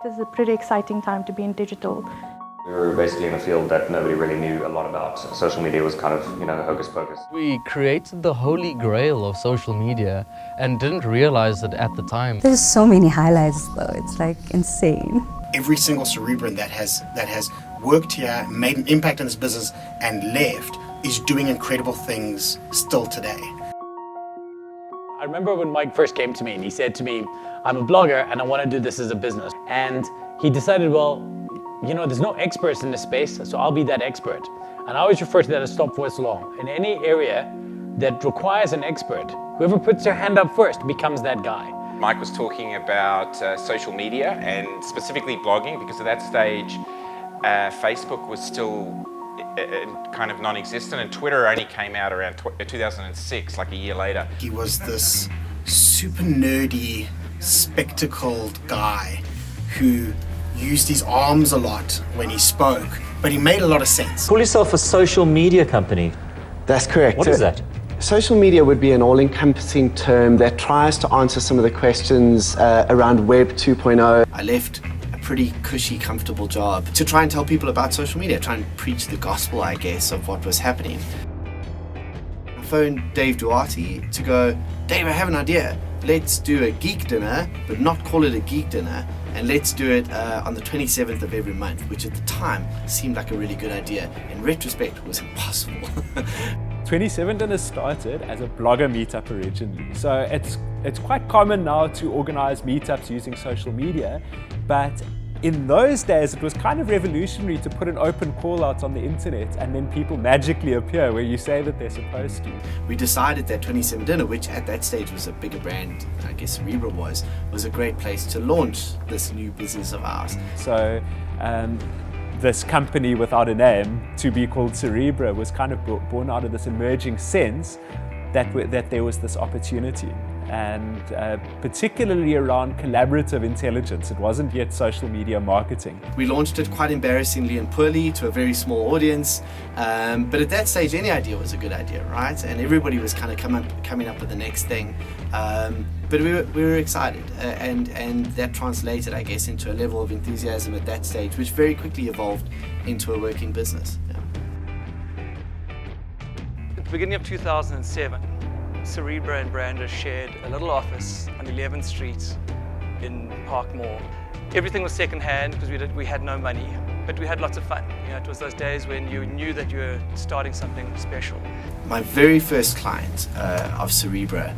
It is a pretty exciting time to be in digital. We were basically in a field that nobody really knew a lot about. Social media was kind of, hocus pocus. We created the holy grail of social media and didn't realize it at the time. There's so many highlights though, it's like insane. Every single Cerebran that has worked here, made an impact in this business and left is doing incredible things still today. I remember when Mike first came to me and he said to me, I'm a blogger and I want to do this as a business. And he decided, well, there's no experts in this space, so I'll be that expert. And I always refer to that as stop voice law. In any area that requires an expert, whoever puts their hand up first becomes that guy. Mike was talking about social media and specifically blogging, because at that stage, Facebook was still kind of non-existent, and Twitter only came out around 2006, like a year later. He was this super nerdy, spectacled guy who used his arms a lot when he spoke, but he made a lot of sense. Call yourself a social media company. That's correct. What is that? Social media would be an all-encompassing term that tries to answer some of the questions around Web 2.0. I left a pretty cushy, comfortable job to try and tell people about social media, try and preach the gospel, I guess, of what was happening. I phoned Dave Duarte to go, Dave, I have an idea. Let's do a geek dinner, but not call it a geek dinner, and let's do it on the 27th of every month, which at the time seemed like a really good idea. In retrospect, it was impossible. 27 Dinner started as a blogger meetup originally. So it's quite common now to organize meetups using social media, but in those days, it was kind of revolutionary to put an open call out on the internet and then people magically appear where you say that they're supposed to. We decided that 27 Dinner, which at that stage was a bigger brand, I guess Cerebra was a great place to launch this new business of ours. So this company without a name, to be called Cerebra, was kind of born out of this emerging sense that there was this opportunity, and particularly around collaborative intelligence. It wasn't yet social media marketing. We launched it quite embarrassingly and poorly to a very small audience, but at that stage any idea was a good idea, right? And everybody was kind of coming up with the next thing, but we were excited, and that translated, I guess, into a level of enthusiasm at that stage, which very quickly evolved into a working business. At the beginning of 2007, Cerebra and Brandra shared a little office on 11th Street in Park Mall. Everything was second-hand because we had no money, but we had lots of fun. It was those days when you knew that you were starting something special. My very first client of Cerebra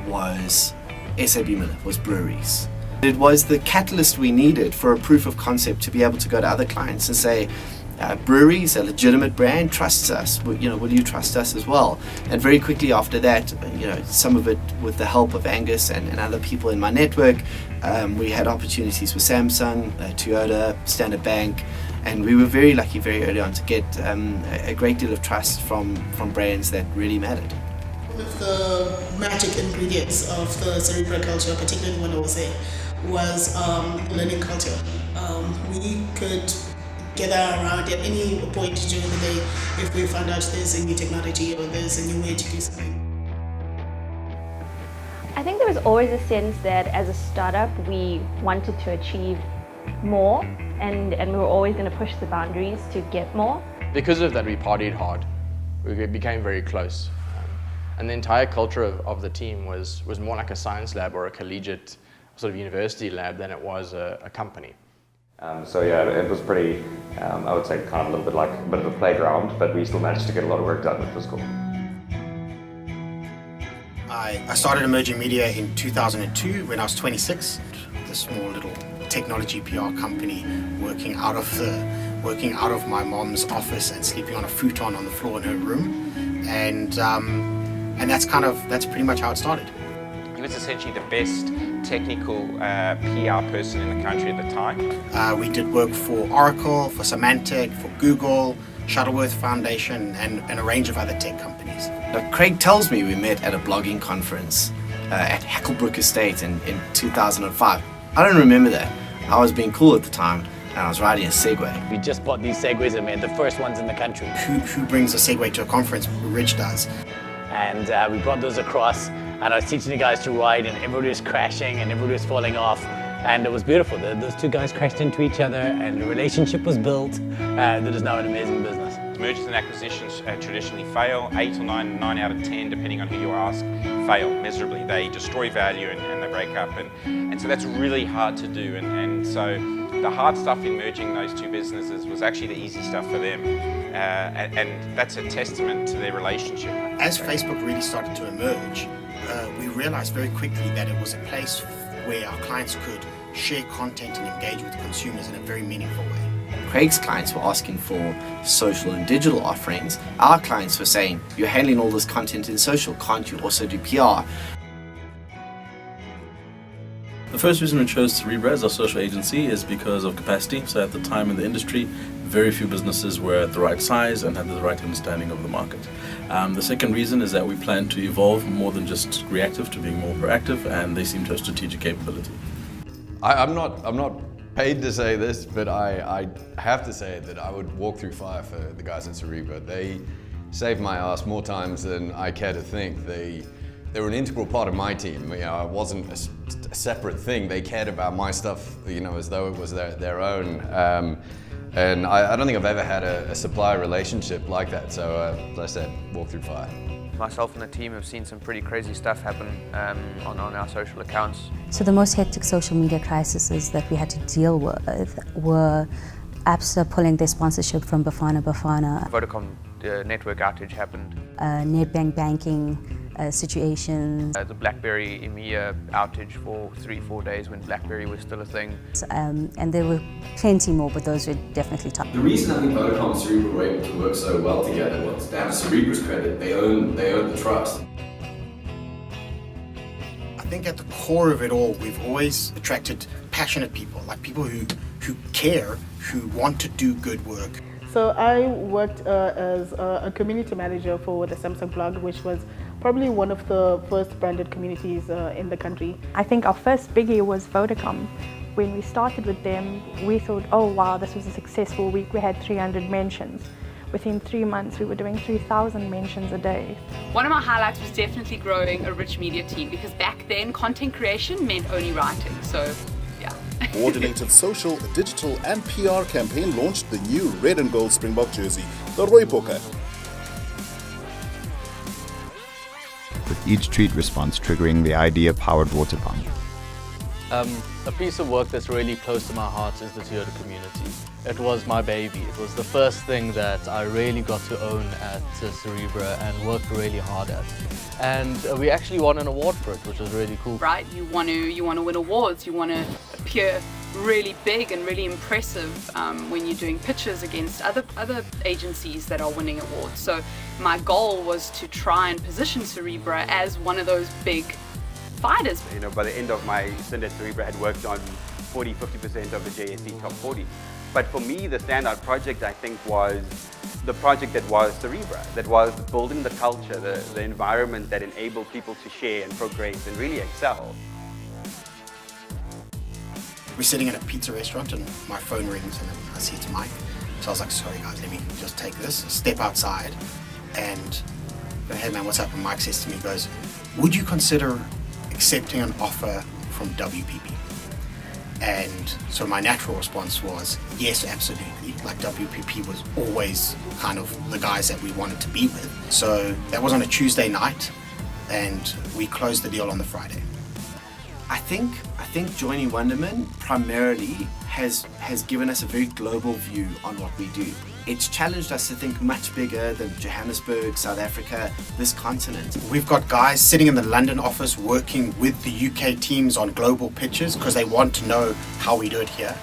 was SAB Miller, was breweries. It was the catalyst we needed for a proof of concept to be able to go to other clients and say, breweries, a legitimate brand, trusts us. Will you trust us as well? And very quickly after that, some of it with the help of Angus and other people in my network, we had opportunities with Samsung, Toyota, Standard Bank, and we were very lucky very early on to get a great deal of trust from brands that really mattered. One of the magic ingredients of the Cerebra culture, particularly when I was there, was learning culture. We could gather around at any point during the day if we found out there's a new technology or there's a new way to do something. I think there was always a sense that as a startup we wanted to achieve more, and we were always going to push the boundaries to get more. Because of that, we partied hard. We became very close. And the entire culture of the team was more like a science lab or a collegiate sort of university lab than it was a company. So yeah, it was pretty, I would say, kind of a little bit like a bit of a playground, but we still managed to get a lot of work done, which was cool. I started Emerging Media in 2002 when I was 26. A small little technology PR company working out of my mom's office and sleeping on a futon on the floor in her room, and that's pretty much how it started. He was essentially the best technical PR person in the country at the time. We did work for Oracle, for Symantec, for Google, Shuttleworth Foundation, and a range of other tech companies. Craig tells me we met at a blogging conference at Hacklebrook Estate in 2005. I don't remember that. I was being cool at the time, and I was riding a Segway. We just bought these Segways and made the first ones in the country. Who brings a Segway to a conference? Rich does. and we brought those across, and I was teaching the guys to ride, and everybody was crashing and everybody was falling off, and it was beautiful. Those two guys crashed into each other and the relationship was built, and it is now an amazing business. Mergers and acquisitions traditionally fail. 8 or 9 out of 10, depending on who you ask, fail miserably. They destroy value and they break up, and so that's really hard to do, and so the hard stuff in merging those two businesses was actually the easy stuff for them, and that's a testament to their relationship. As Facebook really started to emerge, we realized very quickly that it was a place where our clients could share content and engage with consumers in a very meaningful way. Craig's clients were asking for social and digital offerings. Our clients were saying, you're handling all this content in social, can't you also do PR? The first reason we chose Cerebra as our social agency is because of capacity. So at the time in the industry, very few businesses were at the right size and had the right understanding of the market. The second reason is that we plan to evolve more than just reactive to being more proactive, and they seem to have strategic capability. I'm not paid to say this, but I have to say that I would walk through fire for the guys at Cerebra. They saved my ass more times than I care to think. They were an integral part of my team. You know, I wasn't a separate thing. They cared about my stuff, you know, as though it was their own. And I don't think I've ever had a supplier relationship like that. So, as I said, walk through fire. Myself and the team have seen some pretty crazy stuff happen on our social accounts. So the most hectic social media crises that we had to deal with were apps pulling their sponsorship from Bafana. Vodacom network outage happened. Net banking situations. The BlackBerry EMEA outage for 3-4 days when BlackBerry was still a thing. And there were plenty more, but those were definitely top. The reason I think Vodacom and Cerebra were able to work so well together was down to Cerebra's credit. They own the trust. I think at the core of it all, we've always attracted passionate people, like people who care, who want to do good work. So I worked as a community manager for the Samsung blog, which was probably one of the first branded communities in the country. I think our first biggie was Vodacom. When we started with them, we thought, oh wow, this was a successful week. We had 300 mentions. Within 3 months, we were doing 3,000 mentions a day. One of my highlights was definitely growing a rich media team, because back then content creation meant only writing, so yeah. Coordinated social, digital and PR campaign launched the new red and gold Springbok jersey, the Rooibokke. With each tweet response triggering the idea-powered water pump. A piece of work that's really close to my heart is the Toyota community. It was my baby. It was the first thing that I really got to own at Cerebra and worked really hard at. And we actually won an award for it, which was really cool. Right, you want to win awards, you want to appear really big and really impressive when you're doing pitches against other agencies that are winning awards. So my goal was to try and position Cerebra as one of those big fighters. You know, by the end of my stint at Cerebra, I had worked on 40-50% of the JSE top 40. But for me, the standout project, I think, was the project that was Cerebra, that was building the culture, the environment that enabled people to share and progress and really excel. We're sitting in a pizza restaurant and my phone rings and I see it's Mike. So I was like, sorry guys, let me just take this, step outside and go, hey man, what's up? And Mike says to me, he goes, would you consider accepting an offer from WPP? And so my natural response was, yes, absolutely. Like WPP was always kind of the guys that we wanted to be with. So that was on a Tuesday night and we closed the deal on the Friday. I think joining Wonderman primarily has given us a very global view on what we do. It's challenged us to think much bigger than Johannesburg, South Africa, this continent. We've got guys sitting in the London office working with the UK teams on global pitches because they want to know how we do it here.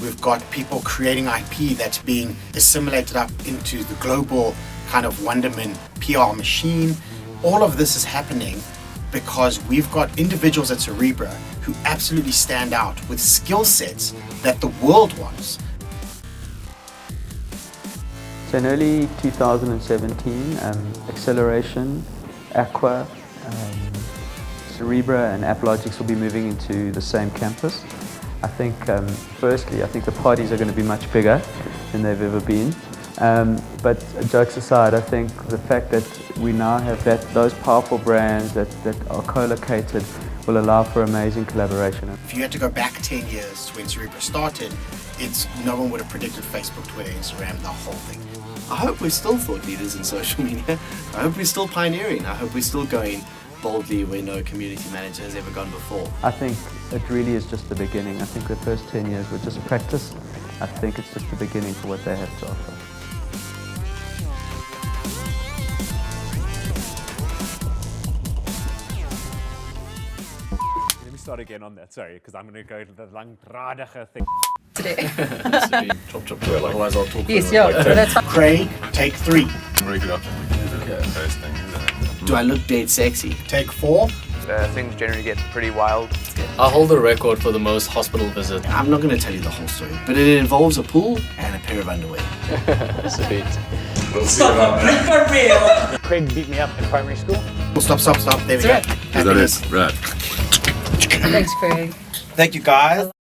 We've got people creating IP that's being assimilated up into the global kind of Wonderman PR machine. All of this is happening because we've got individuals at Cerebra who absolutely stand out with skill sets that the world wants. So in early 2017, Acceleration, Aqua, Cerebra and AppLogix will be moving into the same campus. I think, firstly, I think the parties are going to be much bigger than they've ever been. But jokes aside, I think the fact that we now have those powerful brands that are co-located will allow for amazing collaboration. If you had to go back 10 years to when Cerebra started, no one would have predicted Facebook, Twitter, Instagram, the whole thing. I hope we're still thought leaders in social media. I hope we're still pioneering. I hope we're still going boldly where no community manager has ever gone before. I think it really is just the beginning. I think the first 10 years were just practice. I think it's just the beginning for what they have to offer. Let me start again on that, sorry, because I'm going to go to the langdradige thing. Today. Chop, chop, chop. Otherwise I'll talk. Yes, yeah, that's fine. Craig, take 3. Break it up. First thing, isn't it? Do I look dead sexy? Take 4. Things generally get pretty wild. I hold the record for the most hospital visit. I'm not going to tell you the whole story, but it involves a pool and a pair of underwear. Sweet. We'll see about that. For real. Craig beat me up in primary school. Stop. There we go. Is that it? Right. Thanks, Craig. Thank you, guys.